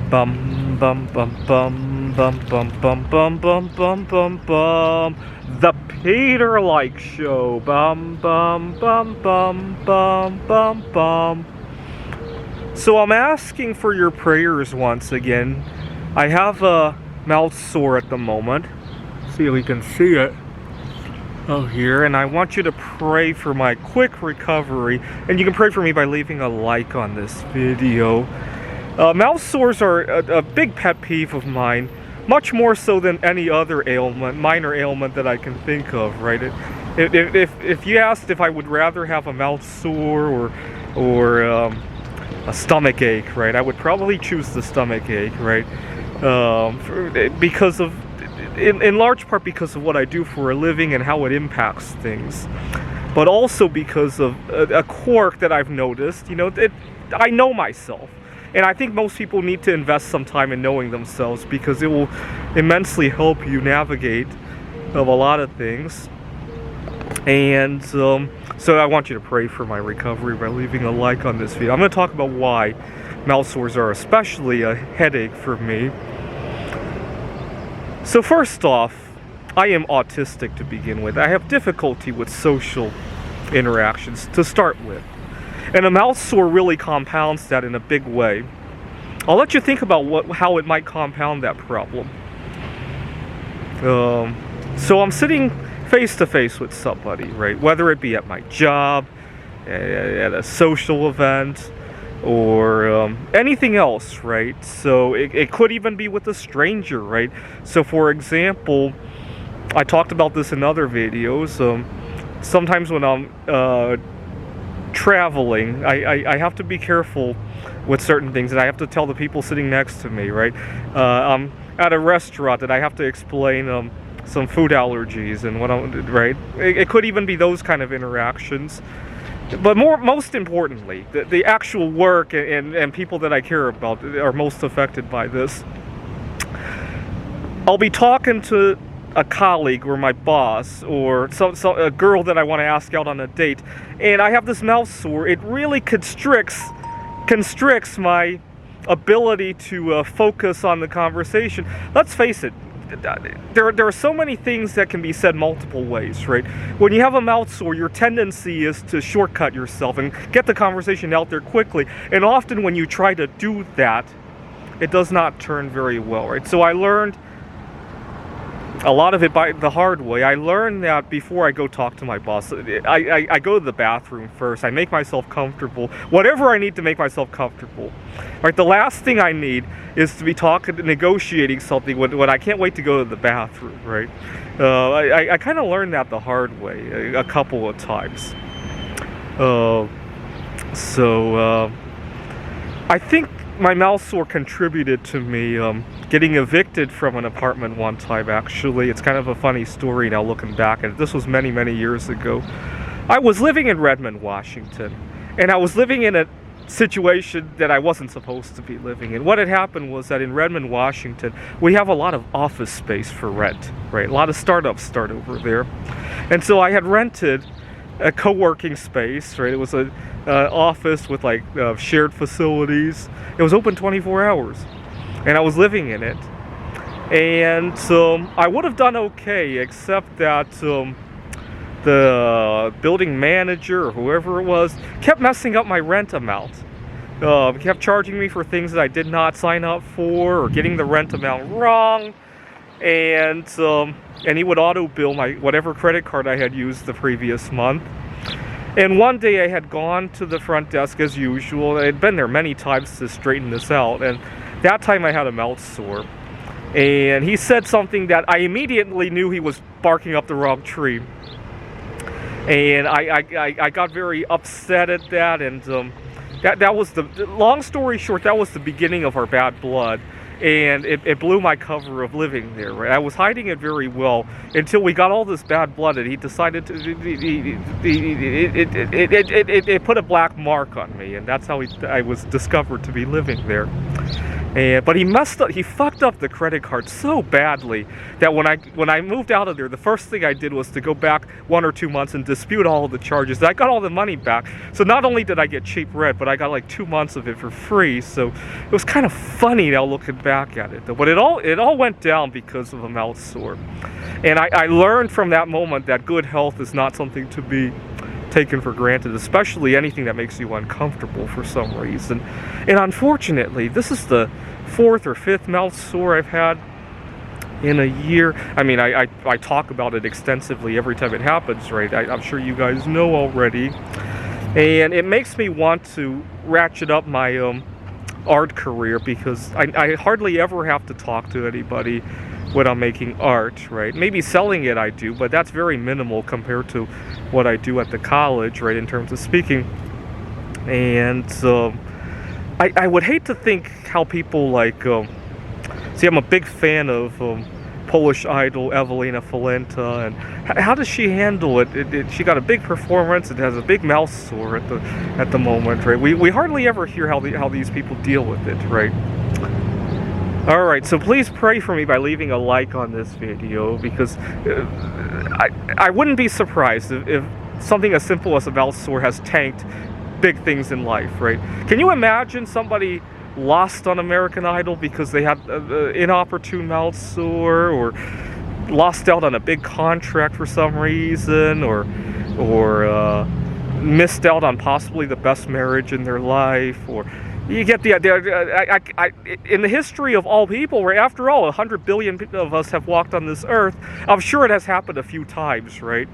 Bum bum bum bum bum bum bum bum bum bum bum bum. The Peter Like Show. Bum bum bum bum bum bum bum. So I'm asking for your prayers once again. I have a mouth sore at the moment. See if we can see it. Oh, here, and I want you to pray for my quick recovery, and you can pray for me by leaving a like on this video. Mouth sores are a big pet peeve of mine, much more so than any other ailment, minor ailment that I can think of, right? If you asked if I would rather have a mouth sore or a stomach ache, right, I would probably choose the stomach ache, right? Because of in large part because of what I do for a living and how it impacts things, but also because of a quirk that I've noticed. You know, I know myself, and I think most people need to invest some time in knowing themselves because it will immensely help you navigate of a lot of things. And so I want you to pray for my recovery by leaving a like on this video. I'm going to talk about why mouth sores are especially a headache for me. So first off, I am autistic to begin with. I have difficulty with social interactions to start with. And a mouth sore really compounds that in a big way. I'll let you think about how it might compound that problem. So I'm sitting face to face with somebody, right? Whether it be at my job, at a social event, or anything else, right? So it could even be with a stranger, right? So for example, I talked about this in other videos. Sometimes when I'm traveling, I have to be careful with certain things, and I have to tell the people sitting next to me, right? I'm at a restaurant and I have to explain some food allergies and what I'm, right? It could even be those kind of interactions. But most importantly, the actual work and people that I care about are most affected by this. I'll be talking to a colleague or my boss or a girl that I want to ask out on a date, and I have this mouth sore. It really constricts my ability to focus on the conversation. Let's face it. There are so many things that can be said multiple ways, right? When you have a mouth sore, your tendency is to shortcut yourself and get the conversation out there quickly. And often when you try to do that, it does not turn very well, right? So I learned a lot of it by the hard way. I learned that before I go talk to my boss, I go to the bathroom first. I make myself comfortable, whatever I need to make myself comfortable. Right, the last thing I need is to be negotiating something when I can't wait to go to the bathroom, right? I kind of learned that the hard way a couple of times. I think my mouth sore contributed to me getting evicted from an apartment one time, actually. It's kind of a funny story now looking back, and this was many, many years ago. I was living in Redmond, Washington, and I was living in a situation that I wasn't supposed to be living in. What had happened was that in Redmond, Washington, we have a lot of office space for rent, right? A lot of startups start over there. And so I had rented a co-working space, right? It was an office with like shared facilities. It was open 24 hours, and I was living in it. And I would have done okay, except that the building manager or whoever it was kept messing up my rent amount. Kept charging me for things that I did not sign up for, or getting the rent amount wrong. And he would auto bill my whatever credit card I had used the previous month. And one day I had gone to the front desk as usual. I had been there many times to straighten this out, and that time I had a mouth sore. And he said something that I immediately knew he was barking up the wrong tree. And I got very upset at that, and that was long story short, that was the beginning of our bad blood. And it blew my cover of living there, right? I was hiding it very well until we got all this bad blood, and he decided to, it put a black mark on me, and that's how I was discovered to be living there. But he messed up. He fucked up the credit card so badly that when I moved out of there, the first thing I did was to go back 1 or 2 months and dispute all of the charges. I got all the money back. So not only did I get cheap rent, but I got like 2 months of it for free. So it was kind of funny now looking back at it. But it all went down because of a mouth sore. And I learned from that moment that good health is not something to be taken for granted, especially anything that makes you uncomfortable for some reason. And unfortunately, this is the 4th or 5th mouth sore I've had in a year. I mean, I talk about it extensively every time it happens, right? I'm sure you guys know already. And it makes me want to ratchet up my art career, because I hardly ever have to talk to anybody when I'm making art, right? Maybe selling it I do, but that's very minimal compared to what I do at the college, right, in terms of speaking. And I would hate to think how people like, see, I'm a big fan of Polish idol Ewelina Falenta, and how does she handle it? She got a big performance. It has a big mouth sore at the moment, right? We hardly ever hear how these people deal with it, right? All right, so please pray for me by leaving a like on this video, because I wouldn't be surprised if something as simple as a mouth sore has tanked big things in life, right? Can you imagine somebody lost on American Idol because they had an inopportune mouth sore, or lost out on a big contract for some reason, or missed out on possibly the best marriage in their life, or you get the idea. In the history of all people, right, after all, 100 billion of us have walked on this earth, I'm sure it has happened a few times, right?